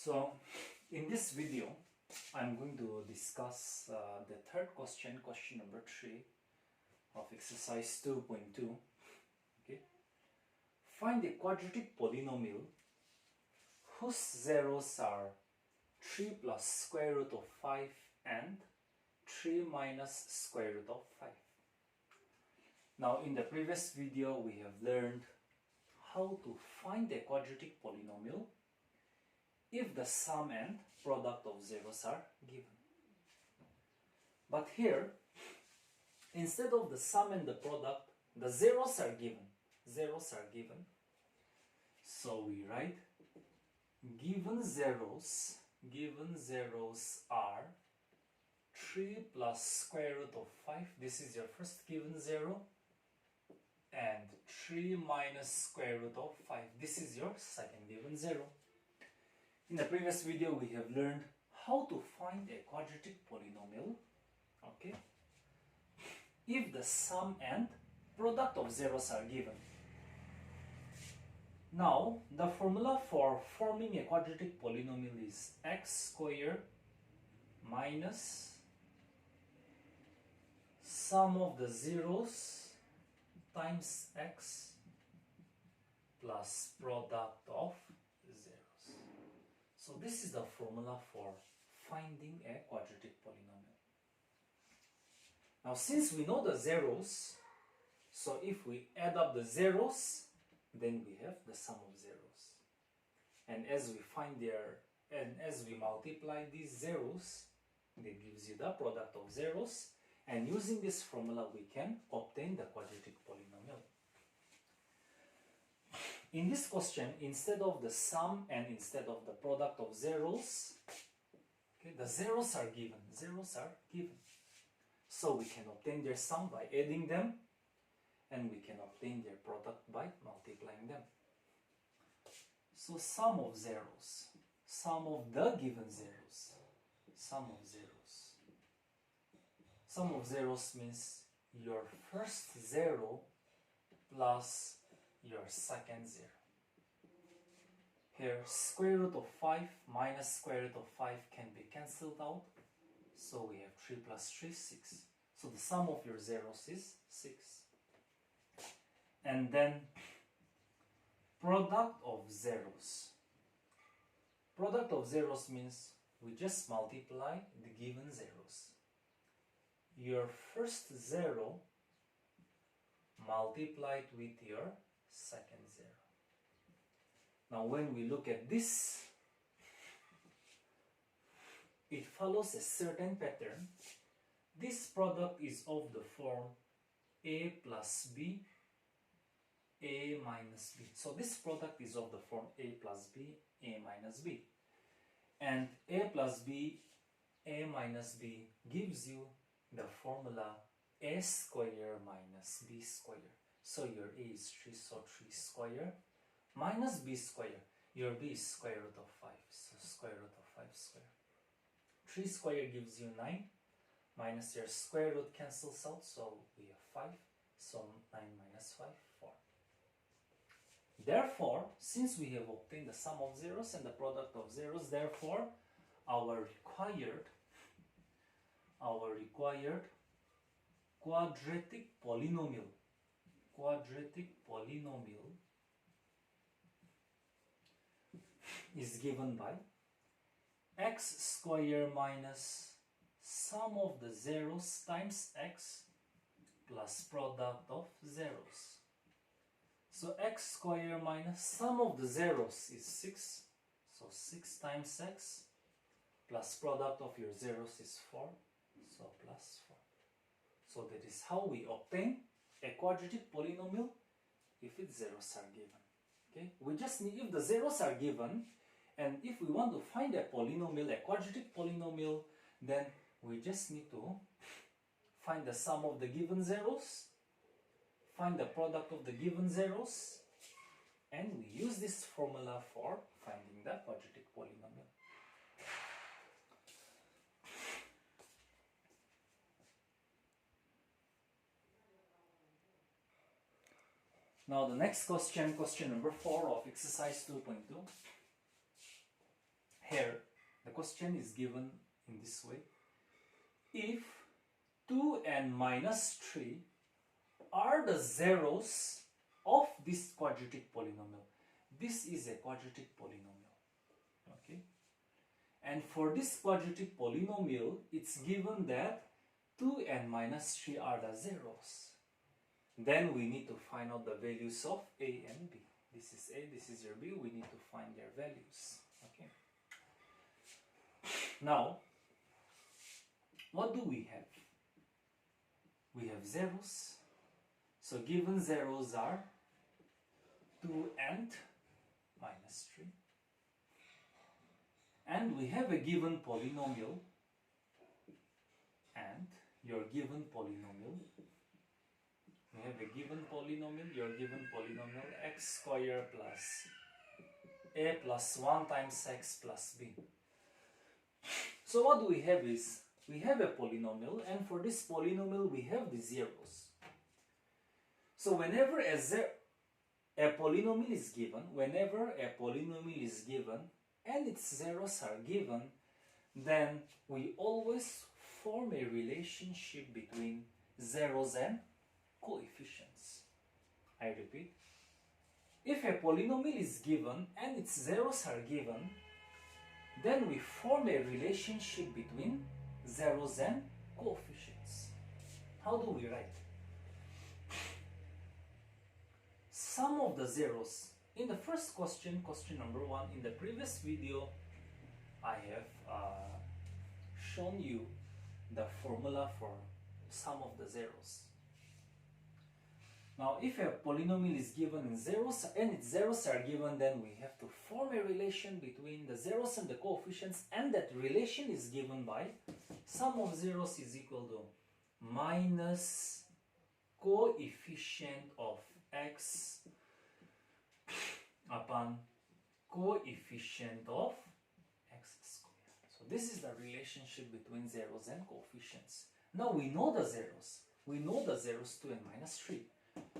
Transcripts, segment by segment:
So in this video I'm going to discuss the third question, question number 3 of exercise 2.2. Okay, find a quadratic polynomial whose zeros are 3 plus square root of 5 and 3 minus square root of 5. Now in the previous video we have learned how to find a quadratic polynomial if the sum and product of zeros are given. But here, instead of the sum and the product, the zeros are given. Zeros are given. So we write given zeros are 3 plus square root of 5. This is your first given zero. And 3 minus square root of 5. This is your second given zero. In the previous video we have learned how to find a quadratic polynomial, okay, if the sum and product of zeros are given. Now the formula for forming a quadratic polynomial is x squared minus sum of the zeros times x plus product of zeros. So this is the formula for finding a quadratic polynomial. Now since we know the zeros, so if we add up the zeros, then we have the sum of zeros. And as we multiply these zeros, that gives you the product of zeros. And using this formula we can obtain the quadratic polynomial. In this question, instead of the sum and instead of the product of zeros, okay, the zeros are given. Zeros are given. So we can obtain their sum by adding them, and we can obtain their product by multiplying them. So sum of zeros, sum of the given zeros, sum of zeros. Sum of zeros means your first zero plus your second zero. Here square root of 5 minus square root of 5 can be cancelled out. So we have 3 plus 3, 6. So the sum of your zeros is 6. And then product of zeros. Product of zeros means we just multiply the given zeros. Your first zero multiplied with your second zero. Now when we look at this, it follows a certain pattern. This product is of the form a plus b, a minus b. So this product is of the form a plus b, a minus b. And a plus b, a minus b gives you the formula a square minus b square. So your a is 3, so 3 square minus b square. Your b is square root of 5, so square root of 5 square. 3 square gives you 9, minus your square root cancels out, so we have 5, so 9 minus 5, 4. Therefore, since we have obtained the sum of zeros and the product of zeros, therefore our required quadratic polynomial is given by x squared minus sum of the zeros times x plus product of zeros. So x squared minus sum of the zeros is 6, so 6 times x plus product of your zeros is 4, so plus 4. So that is how we obtain a quadratic polynomial if its zeros are given. Okay, we just need, if the zeros are given, and if we want to find a polynomial, a quadratic polynomial, then we just need to find the sum of the given zeros, find the product of the given zeros, and we use this formula for finding the quadratic polynomial. Now the next question, question number 4 of exercise 2.2. here the question is given in this way. If 2n minus 3 are the zeros of this quadratic polynomial. This is a quadratic polynomial. Okay? And for this quadratic polynomial, it's given that 2n minus 3 are the zeros. Then we need to find out the values of a and b. This is a, this is your b. We need to find their values. Okay. Now, what do we have? We have zeros. So given zeros are 2 and minus 3. And we have a given polynomial, and your given polynomial, we have a given polynomial, your given polynomial x squared plus a plus 1 times x plus b. So what we have is, we have a polynomial, and for this polynomial we have the zeros. So whenever a polynomial is given, and its zeros are given, then we always form a relationship between zeros and coefficients. I repeat, if a polynomial is given and its zeros are given, then we form a relationship between zeros and coefficients. How do we write? Sum of the zeros. In the first question, question number 1, in the previous video, I have shown you the formula for sum of the zeros. Now, if a polynomial is given in zeros and its zeros are given, then we have to form a relation between the zeros and the coefficients, and that relation is given by sum of zeros is equal to minus coefficient of x upon coefficient of x squared. So this is the relationship between zeros and coefficients. Now we know the zeros. We know the zeros 2 and minus 3.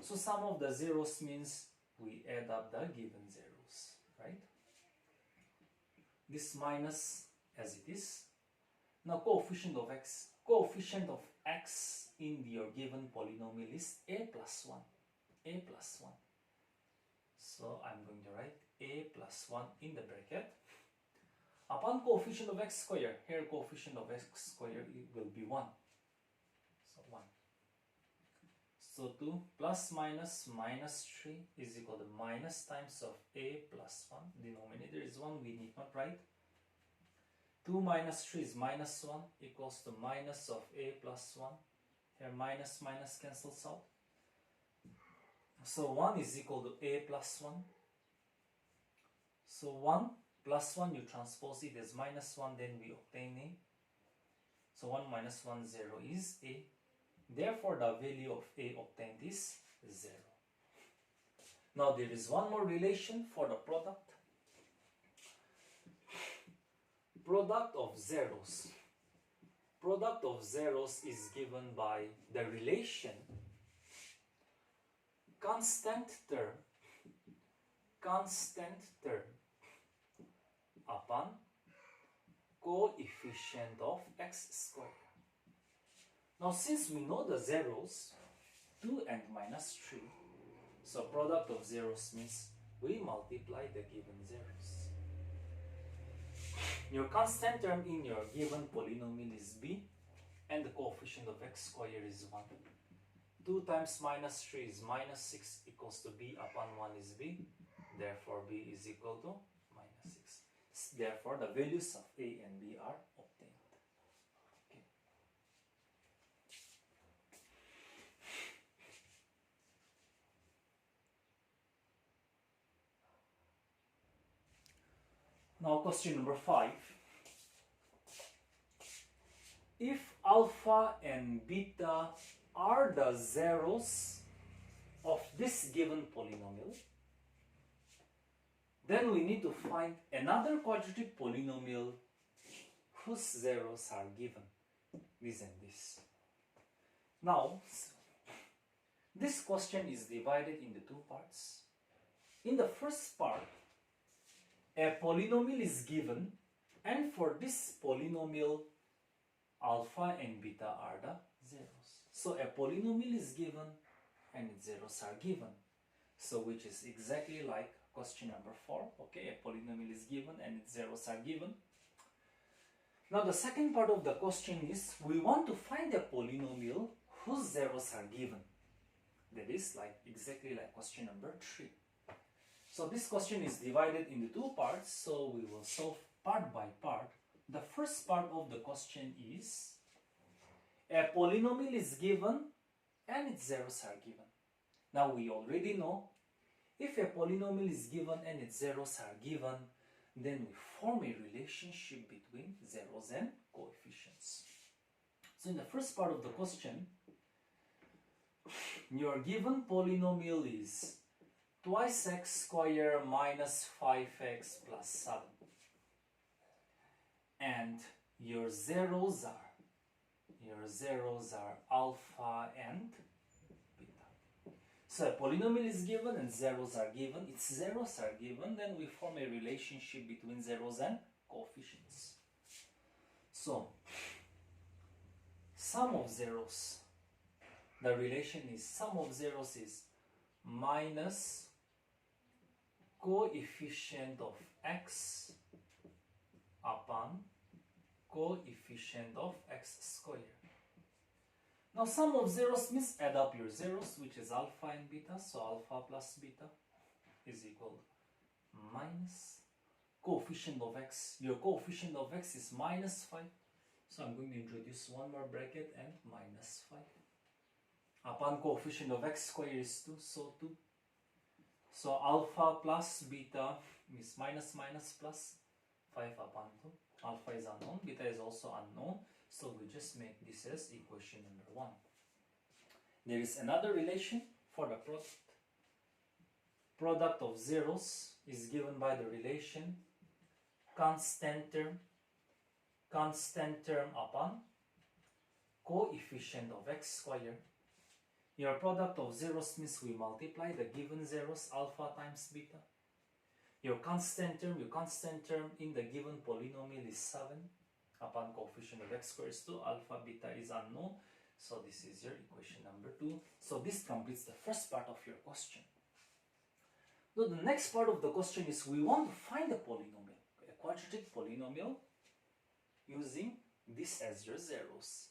So sum of the zeros means we add up the given zeros, right? This minus as it is. Now coefficient of x in your given polynomial is a plus 1. A plus 1. So I'm going to write a plus 1 in the bracket. Upon coefficient of x squared, here coefficient of x squared will be 1. So 1. So 2 plus minus minus 3 is equal to minus times of a plus 1. Denominator is 1, we need not write. 2 minus 3 is minus 1 equals to minus of a plus 1. Here minus minus cancels out. So 1 is equal to a plus 1. So 1 plus 1, you transpose it as minus 1, then we obtain a. So 1 minus 1, 0 is a. Therefore, the value of a obtained is 0. Now there is one more relation for the product. Product of zeros. Product of zeros is given by the relation constant term upon coefficient of x squared. Now since we know the zeros 2 and minus 3, so product of zeros means we multiply the given zeros. Your constant term in your given polynomial is b, and the coefficient of x squared is 1. 2 times minus 3 is minus 6 equals to b upon 1 is b. Therefore, b is equal to minus 6. Therefore, the values of a and b are obtained. Okay. Now, question number 5. If alpha and beta are the zeros of this given polynomial, then we need to find another quadratic polynomial whose zeros are given, this and this. Now, this question is divided into two parts. In the first part, a polynomial is given And for this polynomial, alpha and beta are the zeros. So a polynomial is given and its zeros are given. So which is exactly like question number 4. Okay, a polynomial is given and its zeros are given. Now the second part of the question is we want to find a polynomial whose zeros are given. That is like exactly like question number 3. So this question is divided into 2 parts, so we will solve part by part. The first part of the question is a polynomial is given and its zeros are given. Now we already know if a polynomial is given and its zeros are given, then we form a relationship between zeros and coefficients. So in the first part of the question, your given polynomial is twice x squared minus 5x plus 7. And your zeros are alpha and beta. So a polynomial is given and zeros are given. Its zeros are given, then we form a relationship between zeros and coefficients. So sum of zeros, the relation is sum of zeros is minus coefficient of x upon coefficient of x squared. Now sum of zeros means add up your zeros, which is alpha and beta. So alpha plus beta is equal to minus coefficient of x. Your coefficient of x is minus 5. So I'm going to introduce one more bracket and minus 5. Upon coefficient of x squared is 2, so 2. So alpha plus beta is minus minus plus 5 upon 2. Alpha is unknown, beta is also unknown. So we just make this as equation number 1. There is another relation for the product. Product of zeros is given by the relation constant term upon coefficient of x squared. Your product of zeros means we multiply the given zeros alpha times beta. Your constant term in the given polynomial is 7 upon coefficient of x squared is 2. Alpha beta is unknown. So this is your equation number 2. So this completes the first part of your question. So the next part of the question is we want to find a polynomial, a quadratic polynomial, using this as your zeros.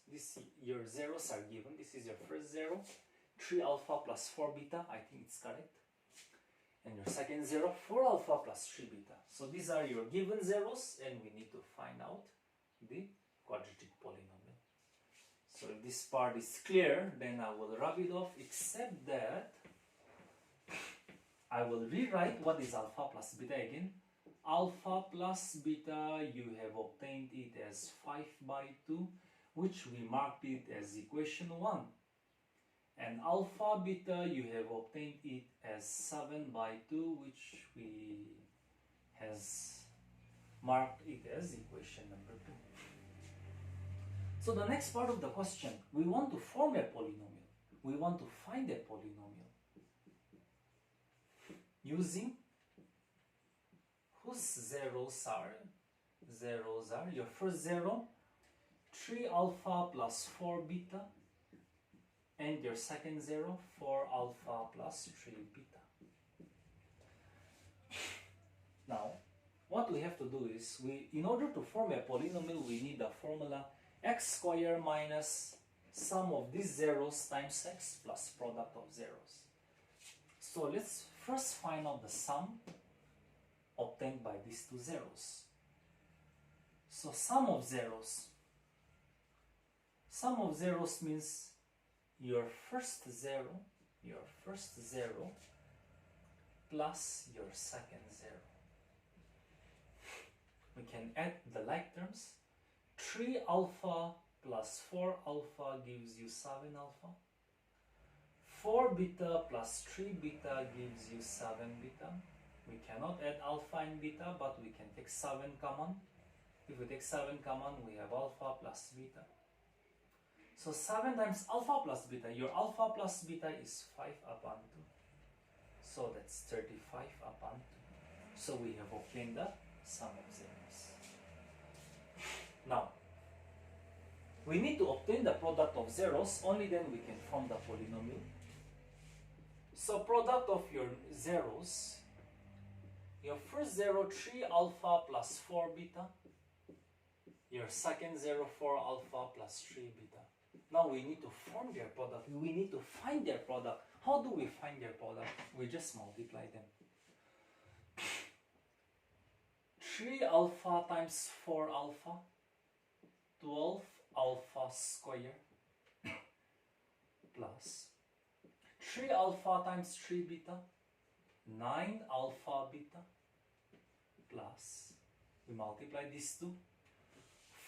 Your zeros are given. This is your first zero, 3 alpha plus 4 beta. I think it's correct. And your second zero, 4 alpha plus 3 beta. So these are your given zeros, and we need to find out the quadratic polynomial. So if this part is clear, then I will rub it off, except that I will rewrite what is alpha plus beta again. Alpha plus beta, you have obtained it as 5 by 2, which we marked it as equation 1. And alpha beta, you have obtained it as 7 by 2, which we has marked it as equation number 2. So the next part of the question, we want to form a polynomial. We want to find a polynomial using whose zeros are your first zero, 3 alpha plus 4 beta, and your second zero, 4 alpha plus 3 beta. Now, what we have to do is, in order to form a polynomial, we need the formula x squared minus sum of these zeros times x plus product of zeros. So let's first find out the sum obtained by these two zeros. So sum of zeros means your first zero plus your second zero. We can add the like terms. 3 alpha plus 4 alpha gives you 7 alpha. 4 beta plus 3 beta gives you 7 beta. We cannot add alpha and beta, but we can take 7 common. If we take 7 common, we have alpha plus beta. So 7 times alpha plus beta, your alpha plus beta is 5 upon 2. So that's 35 upon 2. So we have obtained the sum of zeros. Now, we need to obtain the product of zeros, only then we can form the polynomial. So product of your zeros, your first zero 3 alpha plus 4 beta, your second zero 4 alpha plus 3 beta. Now we need to form their product, we need to find their product. How do we find their product? We just multiply them. 3 alpha times 4 alpha, 12 alpha square plus 3 alpha times 3 beta, 9 alpha beta plus, we multiply these two,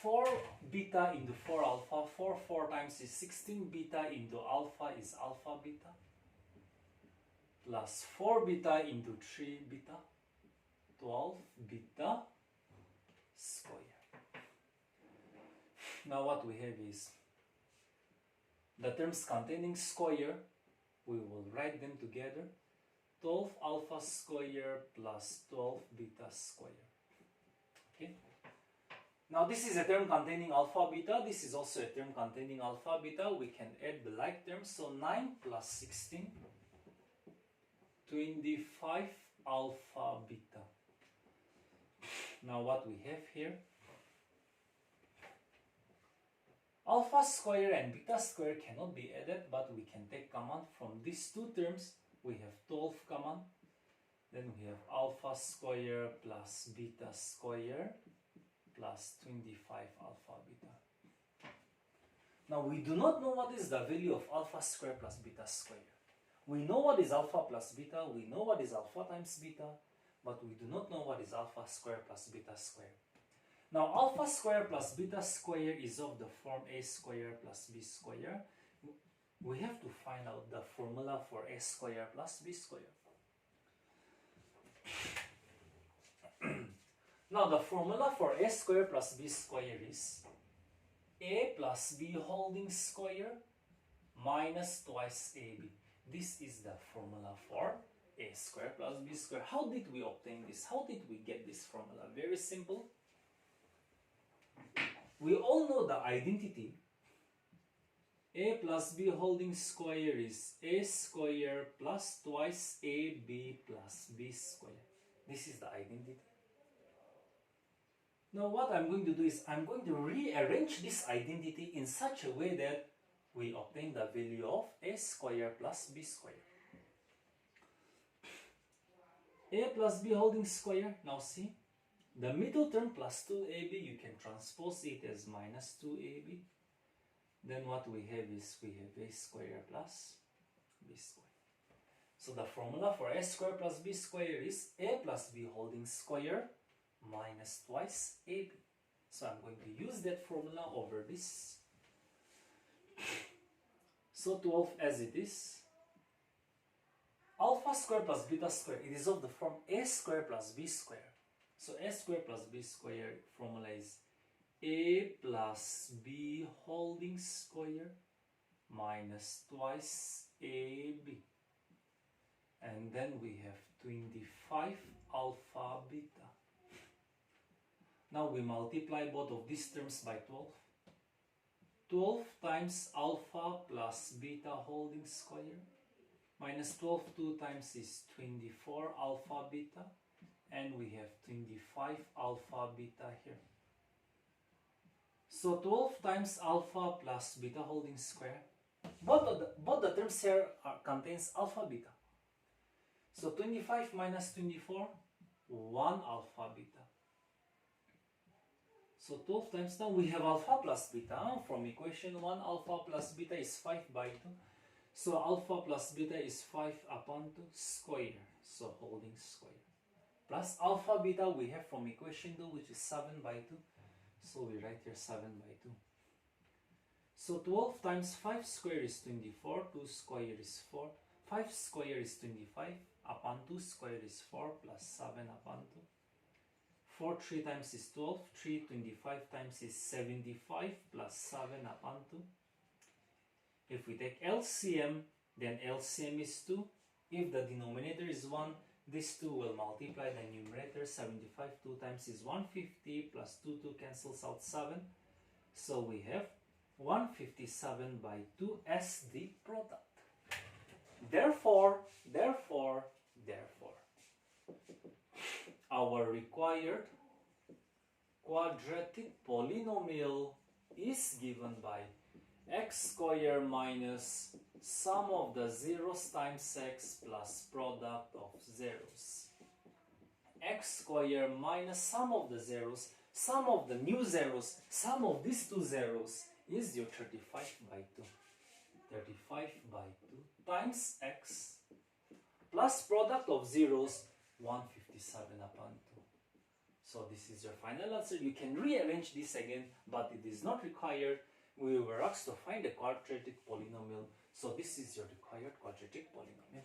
4 beta into 4 alpha, 4 times is 16 beta into alpha is alpha beta, plus 4 beta into 3 beta, 12 beta square. Now what we have is the terms containing square, we will write them together, 12 alpha square plus 12 beta square. Okay. Now this is a term containing alpha beta, this is also a term containing alpha beta. We can add the like terms, so 9 plus 16, 25 alpha beta. Now what we have here, alpha square and beta square cannot be added, but we can take common from these two terms. We have 12 common, then we have alpha square plus beta square plus 25 alpha beta. Now we do not know what is the value of alpha square plus beta square. We know what is alpha plus beta, we know what is alpha times beta, but we do not know what is alpha square plus beta square. Now alpha square plus beta square is of the form a square plus b square. We have to find out the formula for a square plus b square. Now the formula for a square plus b square is a plus b holding square minus twice ab. This is the formula for a square plus b square. How did we obtain this? How did we get this formula? Very simple. We all know the identity. A plus b holding square is a square plus twice ab plus b square. This is the identity. Now what I'm going to do is I'm going to rearrange this identity in such a way that we obtain the value of a square plus b square. A plus b holding square, now see, the middle term plus 2ab, you can transpose it as minus 2ab. Then what we have is we have a square plus b square. So the formula for a square plus b square is a plus b holding square minus twice ab. So I'm going to use that formula over this. So 12 as it is. Alpha square plus beta square, it is of the form a square plus b square. So a square plus b square formula is a plus b holding square minus twice ab. And then we have 25 alpha beta. Now we multiply both of these terms by 12. 12 times alpha plus beta holding square minus 12 2 times is 24 alpha beta, and we have 25 alpha beta here. So 12 times alpha plus beta holding square, both the terms here contains alpha beta. So 25 minus 24, 1 alpha beta. So 12 times, now we have alpha plus beta. From equation 1, alpha plus beta is 5 by 2. So alpha plus beta is 5 upon 2 square. So holding square. Plus alpha beta we have from equation 2, which is 7 by 2. So we write here 7 by 2. So 12 times 5 square is 24. 2 square is 4. 5 square is 25. Upon 2 square is 4 plus 7 upon 2. 4 3 times is 12, 3 25 times is 75 plus 7 upon 2. If we take LCM, then LCM is 2. If the denominator is 1, These two will multiply the numerator. 75 2 times is 150 plus 2 cancels out 7. So we have 157 by 2 as the product. Therefore, our required quadratic polynomial is given by x squared minus sum of the zeros times x plus product of zeros. X squared minus sum of the zeros, sum of the new zeros, sum of these two zeros is your 35 by 2. 35 by 2 times x plus product of zeros 157 upon 2. So this is your final answer. You can rearrange this again, but it is not required. We were asked to find a quadratic polynomial. So this is your required quadratic polynomial.